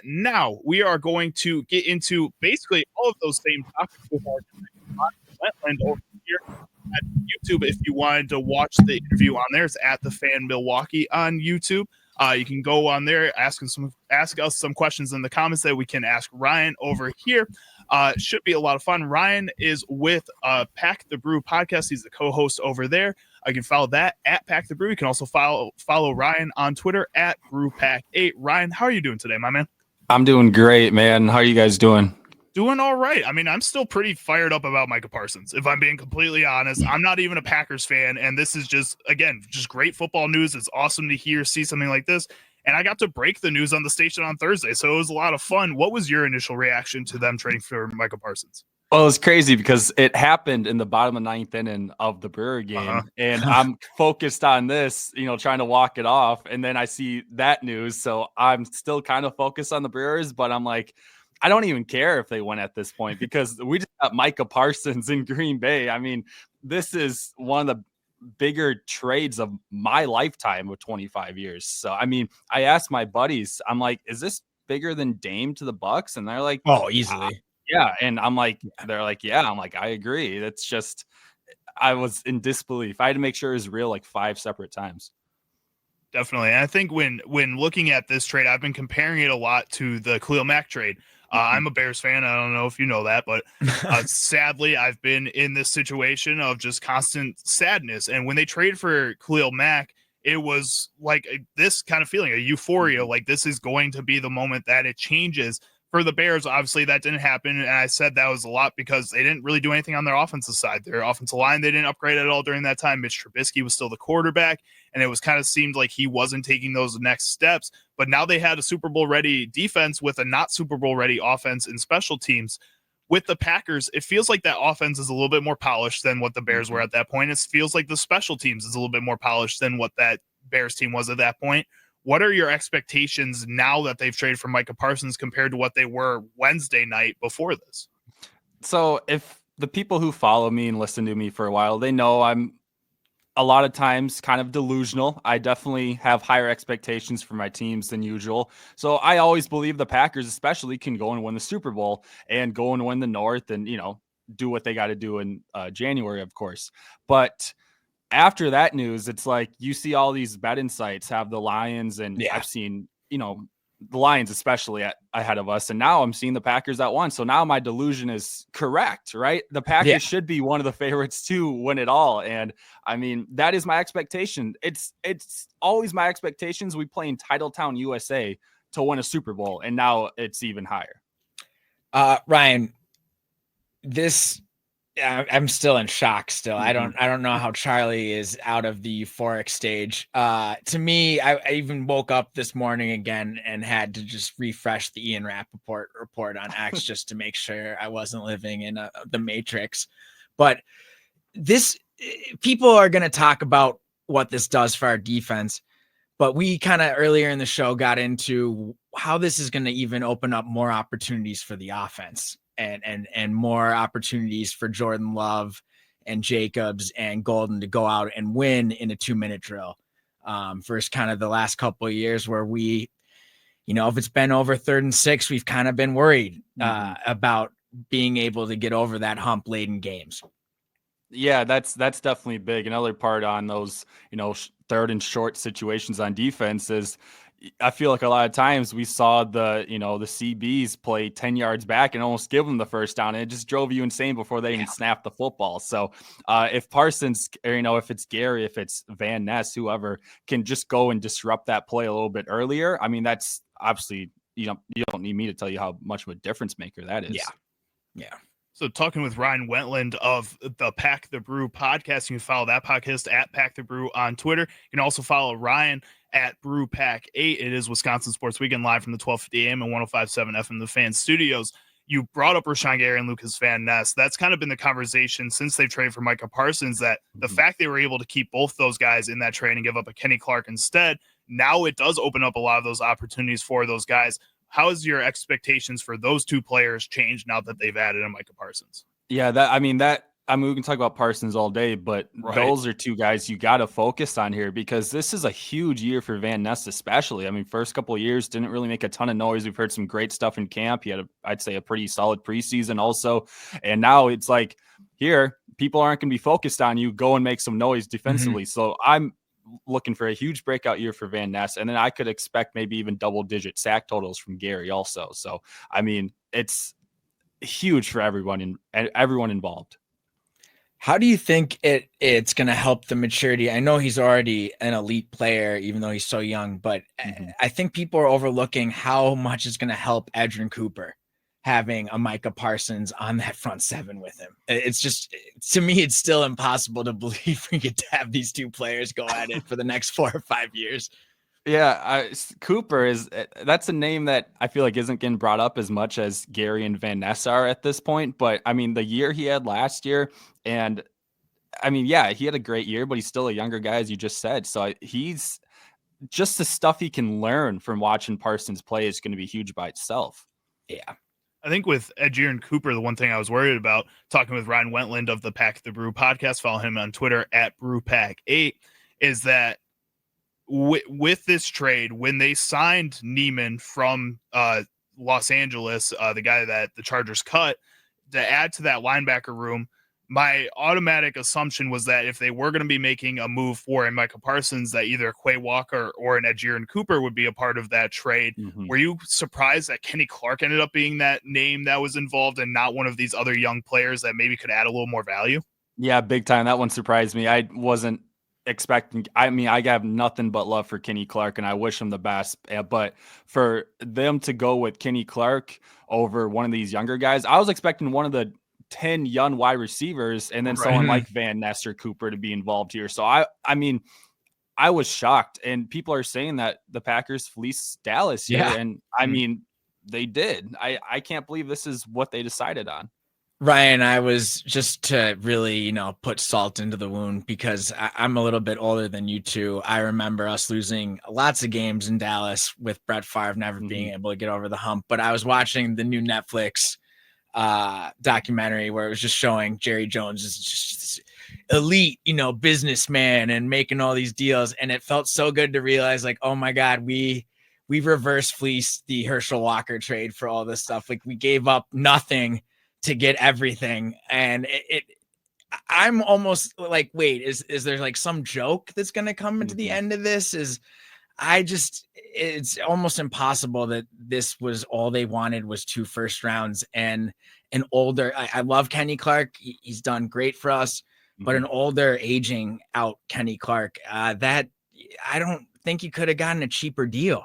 Now we are going to get into basically all of those same topics with our Wentland over here at YouTube. If you wanted to watch the interview on there, it's at the Fan Milwaukee on YouTube. You can go on there, ask us some questions in the comments that we can ask Ryan over here. Should be a lot of fun. Ryan is with Pack the Brew podcast. He's the co-host over there. You can follow that at Pack the Brew. You can also follow Ryan on Twitter at BrewPack8. Ryan, how are you doing today, my man? I'm doing great, man. How are you guys doing? Doing all right. I mean, I'm still pretty fired up about Micah Parsons, if I'm being completely honest. I'm not even a Packers fan, and this is just great football news. It's awesome to see something like this. And I got to break the news on the station on Thursday, so it was a lot of fun. What was your initial reaction to them trading for Micah Parsons? Well, it was crazy because it happened in the bottom of the ninth inning of the Brewer game, and I'm focused on this, trying to walk it off, and then I see that news, so I'm still kind of focused on the Brewers, but I'm like, I don't even care if they win at this point because we just got Micah Parsons in Green Bay. I mean, this is one of the bigger trades of my lifetime with 25 years. So, I mean, I asked my buddies, I'm like, is this bigger than Dame to the Bucks? And they're like, oh, easily. Yeah. And I'm like, they're like, yeah. I'm like, I agree. That's just, I was in disbelief. I had to make sure it was real like 5 separate times. Definitely. And I think when looking at this trade, I've been comparing it a lot to the Khalil Mack trade. I'm a Bears fan. I don't know if you know that, but sadly, I've been in this situation of just constant sadness. And when they traded for Khalil Mack, it was like this kind of feeling, a euphoria, like this is going to be the moment that it changes. For the Bears, obviously, that didn't happen, and I said that was a lot because they didn't really do anything on their offensive side. Their offensive line, they didn't upgrade at all during that time. Mitch Trubisky was still the quarterback, and it was kind of seemed like he wasn't taking those next steps. But now they had a Super Bowl-ready defense with a not Super Bowl-ready offense and special teams. With the Packers, it feels like that offense is a little bit more polished than what the Bears were at that point. It feels like the special teams is a little bit more polished than what that Bears team was at that point. What are your expectations now that they've traded for Micah Parsons compared to what they were Wednesday night before this? So if the people who follow me and listen to me for a while, they know I'm a lot of times kind of delusional. I definitely have higher expectations for my teams than usual. So I always believe the Packers especially can go and win the Super Bowl and go and win the North and, do what they got to do in January, of course. But after that news, it's like you see all these betting sites have the Lions, and I've seen, the Lions especially ahead of us, and now I'm seeing the Packers at 1. So now my delusion is correct, right? The Packers should be one of the favorites to win it all, and I mean that is my expectation. It's always my expectations. We play in Titletown, USA, to win a Super Bowl, and now it's even higher. Ryan, I'm still in shock still. I don't know how Charlie is out of the euphoric stage. To me, I even woke up this morning again and had to just refresh the Ian Rappaport report on X just to make sure I wasn't living in the Matrix. But people are going to talk about what this does for our defense. But we kind of earlier in the show got into how this is going to even open up more opportunities for the offense. And more opportunities for Jordan Love and Jacobs and Golden to go out and win in a 2-minute drill. Versus kind of the last couple of years where we, if it's been over 3rd and 6, we've kind of been worried about being able to get over that hump late in games. Yeah, that's definitely big. Another part on those, 3rd and short situations on defense is I feel like a lot of times we saw the CBs play 10 yards back and almost give them the first down, and it just drove you insane before they even snapped the football. So if Parsons, or, if it's Gary, if it's Van Ness, whoever can just go and disrupt that play a little bit earlier, I mean, that's obviously, you don't need me to tell you how much of a difference maker that is. Yeah. So talking with Ryan Wentland of the Pack the Brew podcast, you can follow that podcast at Pack the Brew on Twitter. You can also follow Ryan at BrewPack8. It is Wisconsin Sports Weekend live from the 1250 AM and 105.7 FM The Fan Studios. You brought up Rashawn Gary and Lucas Van Ness. That's kind of been the conversation since they've traded for Micah Parsons, that the fact they were able to keep both those guys in that trade and give up a Kenny Clark instead, now it does open up a lot of those opportunities for those guys. How has your expectations for those two players changed now that they've added a Micah Parsons? Yeah, that I mean, we can talk about Parsons all day, but those are two guys you got to focus on here because this is a huge year for Van Ness, especially. I mean, first couple of years didn't really make a ton of noise. We've heard some great stuff in camp. He had, I'd say, a pretty solid preseason also. And now it's like here, people aren't going to be focused on you. Go and make some noise defensively. Mm-hmm. So I'm looking for a huge breakout year for Van Ness. And then I could expect maybe even double-digit sack totals from Gary also. So, I mean, it's huge for everyone and everyone involved. How do you think it's going to help the maturity? I know he's already an elite player, even though he's so young, but I think people are overlooking how much it's going to help Edgerrin Cooper having a Micah Parsons on that front seven with him. It's just, to me, it's still impossible to believe we get to have these two players go at it for the next 4 or 5 years. Yeah, Cooper that's a name that I feel like isn't getting brought up as much as Gary and Van Ness are at this point. But I mean, the year he had last year, and I mean, yeah, he had a great year, but he's still a younger guy, as you just said. So he's just the stuff he can learn from watching Parsons play is going to be huge by itself. Yeah. I think with Edgerrin Cooper, the one thing I was worried about talking with Ryan Wentland of the Pack the Brew podcast, follow him on Twitter at BrewPack8, is that with this trade, when they signed Neiman from Los Angeles, the guy that the Chargers cut, to add to that linebacker room, my automatic assumption was that if they were going to be making a move for a Micah Parsons, that either Quay Walker or an Edgerrin Cooper would be a part of that trade. Mm-hmm. Were you surprised that Kenny Clark ended up being that name that was involved and not one of these other young players that maybe could add a little more value? Yeah, big time. That one surprised me. I wasn't expecting. I mean, I have nothing but love for Kenny Clark, and I wish him the best. But for them to go with Kenny Clark over one of these younger guys, I was expecting one of the 10 young wide receivers and then someone like Van Ness or Cooper to be involved here. So I mean, I was shocked, and people are saying that the Packers fleeced Dallas here. Yeah. And I mean, they did. I can't believe this is what they decided on. Ryan, I was just to really, put salt into the wound because I'm a little bit older than you two. I remember us losing lots of games in Dallas with Brett Favre never being able to get over the hump. But I was watching the new Netflix documentary where it was just showing Jerry Jones is just this elite, businessman and making all these deals. And it felt so good to realize like, oh my God, we reverse fleeced the Herschel Walker trade for all this stuff. Like we gave up nothing to get everything. And I'm almost like, wait, is there like some joke that's going to come into the end of this? It's almost impossible that this was all they wanted was 2 first rounds and an older. I love Kenny Clark. He's done great for us, but an older aging out Kenny Clark that I don't think you could have gotten a cheaper deal.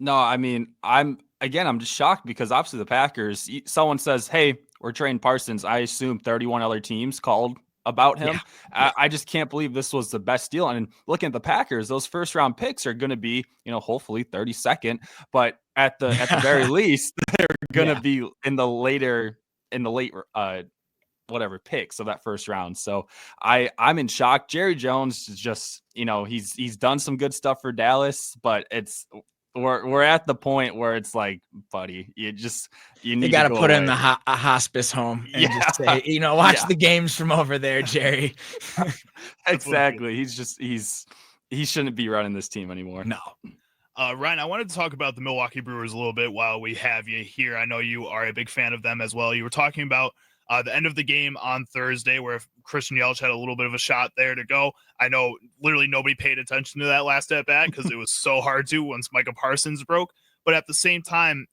No, I mean, I'm just shocked because obviously the Packers, someone says, hey, we're trading Parsons. I assume 31 other teams called about him. Yeah. I just can't believe this was the best deal. And looking at the Packers, those first round picks are going to be, hopefully 32nd, but at the very least, they're going to be in the late picks of that first round. So I'm in shock. Jerry Jones is just, he's done some good stuff for Dallas, but we're at the point where it's like, buddy, you got to put in a hospice home and just say, watch the games from over there, Jerry. Exactly. He shouldn't be running this team anymore. No. Ryan, I wanted to talk about the Milwaukee Brewers a little bit while we have you here. I know you are a big fan of them as well. You were talking about the end of the game on Thursday where Christian Yelich had a little bit of a shot there to go. I know literally nobody paid attention to that last at bat because it was so hard to once Micah Parsons broke. But at the same time,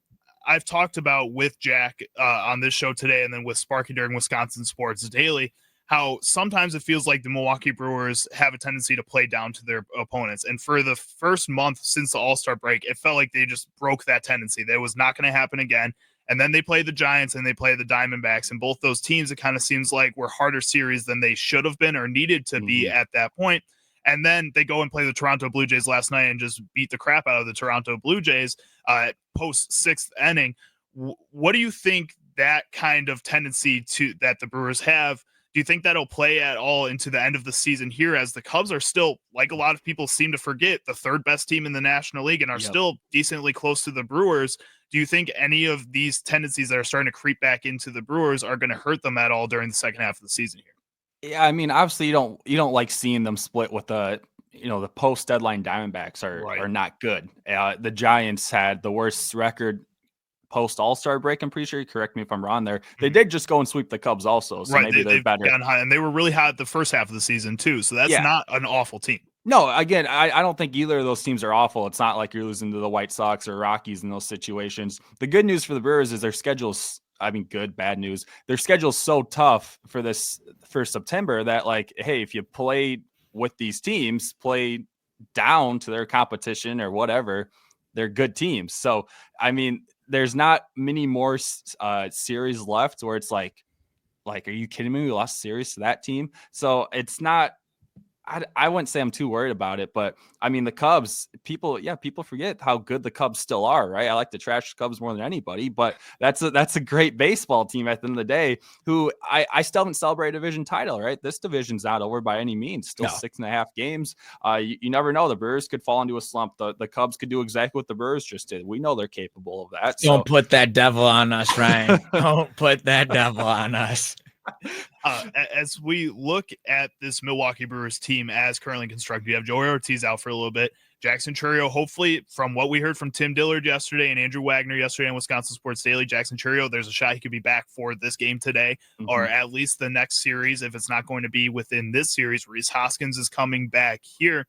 I've talked about with Jack on this show today and then with Sparky during Wisconsin Sports Daily, how sometimes it feels like the Milwaukee Brewers have a tendency to play down to their opponents. And for the first month since the All-Star break, it felt like they just broke that tendency. That was not going to happen again. And then they play the Giants and they play the Diamondbacks. And both those teams, it kind of seems like were harder series than they should have been or needed to be at that point. And then they go and play the Toronto Blue Jays last night and just beat the crap out of the Toronto Blue Jays post 6th inning. What do you think that kind of tendency that the Brewers have? Do you think that'll play at all into the end of the season here as the Cubs are still, like a lot of people seem to forget, the 3rd best team in the National League and are still decently close to the Brewers? Do you think any of these tendencies that are starting to creep back into the Brewers are going to hurt them at all during the second half of the season here? Yeah, I mean, obviously you don't like seeing them split with the post deadline Diamondbacks are not good. The Giants had the worst record post All-Star break. I'm pretty sure. Correct me if I'm wrong there. They did just go and sweep the Cubs also, so maybe they're better. Gotten high, and they were really hot the first half of the season too. So that's not an awful team. No, again, I don't think either of those teams are awful. It's not like you're losing to the White Sox or Rockies in those situations. The good news for the Brewers is their schedule's, I mean, good, bad news. Their schedule's so tough for September that, like, hey, if you play with these teams, play down to their competition or whatever, they're good teams. So, I mean, there's not many more series left where it's like, are you kidding me? We lost a series to that team. So it's not, I wouldn't say I'm too worried about it, but I mean, the Cubs, people forget how good the Cubs still are, right? I like to trash the Cubs more than anybody, but that's a great baseball team at the end of the day, who I still haven't celebrated a division title, right? This division's not over by any means. Still 6.5 games. You never know. The Brewers could fall into a slump. The Cubs could do exactly what the Brewers just did. We know they're capable of that. Don't put that devil on us, Ryan. Don't put that devil on us. As we look at this Milwaukee Brewers team as currently constructed, you have Joey Ortiz out for a little bit. Jackson Chourio, hopefully, from what we heard from Tim Dillard yesterday and Andrew Wagner yesterday on Wisconsin Sports Daily, Jackson Chourio, there's a shot he could be back for this game today, or at least the next series. If it's not going to be within this series, Rhys Hoskins is coming back here.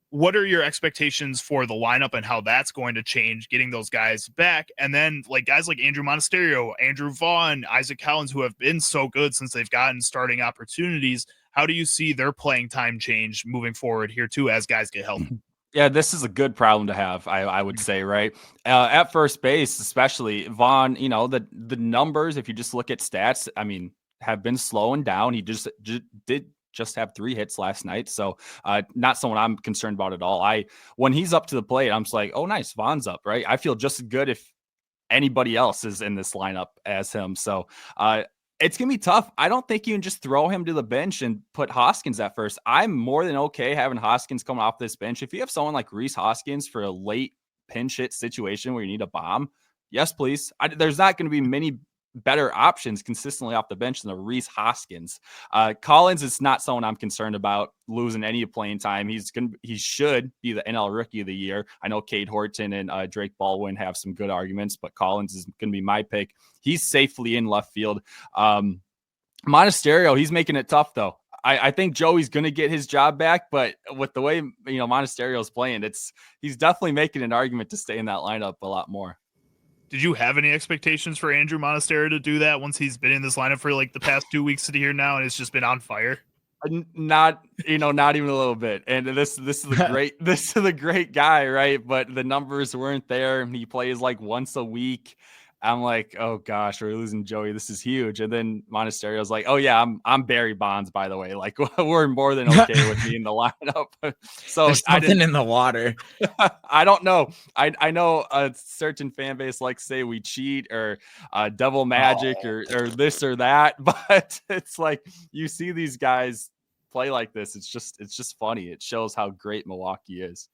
What are your expectations for the lineup and how that's going to change, getting those guys back? And then like guys like Andrew Monasterio, Andrew Vaughn, Isaac Collins, who have been so good since they've gotten starting opportunities. How do you see their playing time change moving forward here too, as guys get healthy? Yeah, this is a good problem to have, I would say, right? At first base, especially Vaughn, the numbers, if you just look at stats, I mean, have been slowing down. He just did have 3 hits last night. So not someone I'm concerned about at all. When he's up to the plate, I'm just like, oh, nice. Vaughn's up, right? I feel just as good if anybody else is in this lineup as him. So it's going to be tough. I don't think you can just throw him to the bench and put Hoskins at first. I'm more than okay having Hoskins coming off this bench. If you have someone like Rhys Hoskins for a late pinch hit situation where you need a bomb, yes, please. There's not going to be many better options consistently off the bench than a Rhys Hoskins. Collins is not someone I'm concerned about losing any playing time. He should be the NL Rookie of the Year. I know Cade Horton and Drake Baldwin have some good arguments, but Collins is going to be my pick. He's safely in left field. Monasterio, he's making it tough though. I think Joey's going to get his job back, but with the way Monasterio's playing, he's definitely making an argument to stay in that lineup a lot more. Did you have any expectations for Andrew Monasterio to do that once he's been in this lineup for like the past 2 weeks to here now and it's just been on fire? Not even a little bit. And this is the great guy, right? But the numbers weren't there. He plays like once a week. I'm like, oh gosh, we're losing Joey. This is huge. And then Monasterio's like, oh yeah, I'm Barry Bonds, by the way. Like we're more than okay with me in the lineup. So there's something in the water. I don't know. I know a certain fan base likes to say we cheat or devil magic or this or that, but it's like you see these guys play like this. It's just funny. It shows how great Milwaukee is.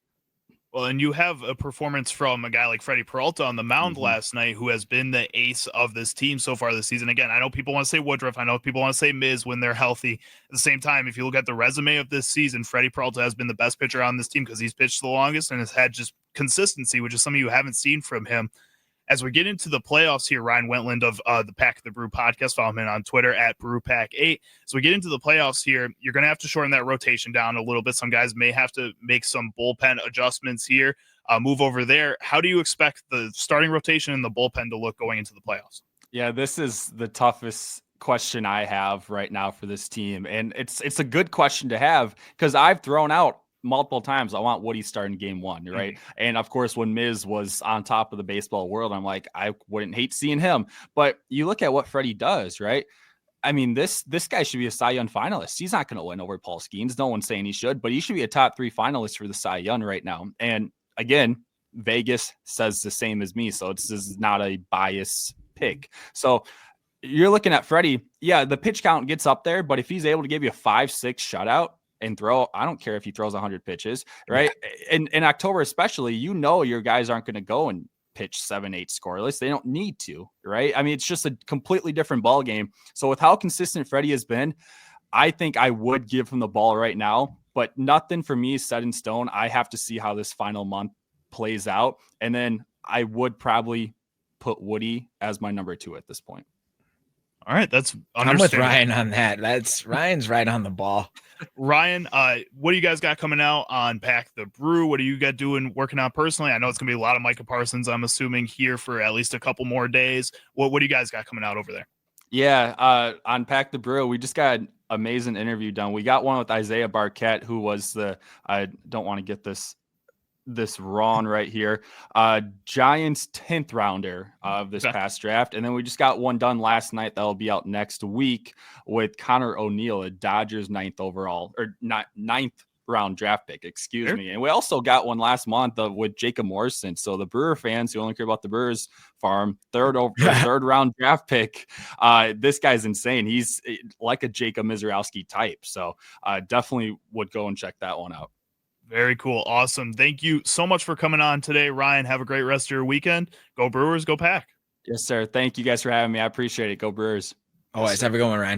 Well, and you have a performance from a guy like Freddie Peralta on the mound last night, who has been the ace of this team so far this season. Again, I know people want to say Woodruff. I know people want to say Miz when they're healthy. At the same time, if you look at the resume of this season, Freddie Peralta has been the best pitcher on this team because he's pitched the longest and has had just consistency, which is something you haven't seen from him. As we get into the playoffs here, Ryan Wentland of the Pack the Brew podcast, follow him on Twitter at BrewPack8. So we get into the playoffs here, you're going to have to shorten that rotation down a little bit. Some guys may have to make some bullpen adjustments here, move over there. How do you expect the starting rotation and the bullpen to look going into the playoffs? Yeah, this is the toughest question I have right now for this team. And it's a good question to have because I've thrown out multiple times I want Woody starting game 1, right? And of course, when Miz was on top of the baseball world, I'm like, I wouldn't hate seeing him. But you look at what Freddie does, right? I mean, this guy should be a Cy Young finalist. He's not going to win over Paul Skeens. No one's saying he should, but he should be a top 3 finalist for the Cy Young right now. And again, Vegas says the same as me, so this is not a bias pick. So you're looking at Freddie. Yeah, the pitch count gets up there, but if he's able to give you a 5-6 shutout and throw, I don't care if he throws 100 pitches, right? In October especially, your guys aren't going to go and pitch 7-8 scoreless. They don't need to, right? I mean, it's just a completely different ball game. So with how consistent Freddie has been, I think I would give him the ball right now, but nothing for me is set in stone. I have to see how this final month plays out. And then I would probably put Woody as my number 2 at this point. All right, that's I'm with Ryan on that. Ryan's right on the ball. Ryan, what do you guys got coming out on Pack the Brew? What are you guys doing, working on personally? I know it's gonna be a lot of Micah Parsons, I'm assuming, here for at least a couple more days. What do you guys got coming out over there? Yeah, on Pack the Brew, we just got an amazing interview done. We got one with Isaiah Barquette, who was I don't want to get this wrong right here, Giants 10th rounder of this past draft. And then we just got one done last night that'll be out next week with Connor O'Neill, a Dodgers 9th round draft pick, excuse me. And we also got one last month with Jacob Morrison. So the Brewer fans who only care about the Brewers farm, third round draft pick. This guy's insane. He's like a Jacob Mizrowski type. So definitely would go and check that one out. Very cool. Awesome. Thank you so much for coming on today, Ryan. Have a great rest of your weekend. Go Brewers, go Pack. Yes, sir. Thank you guys for having me. I appreciate it. Go Brewers. Always. Have a good one, Ryan.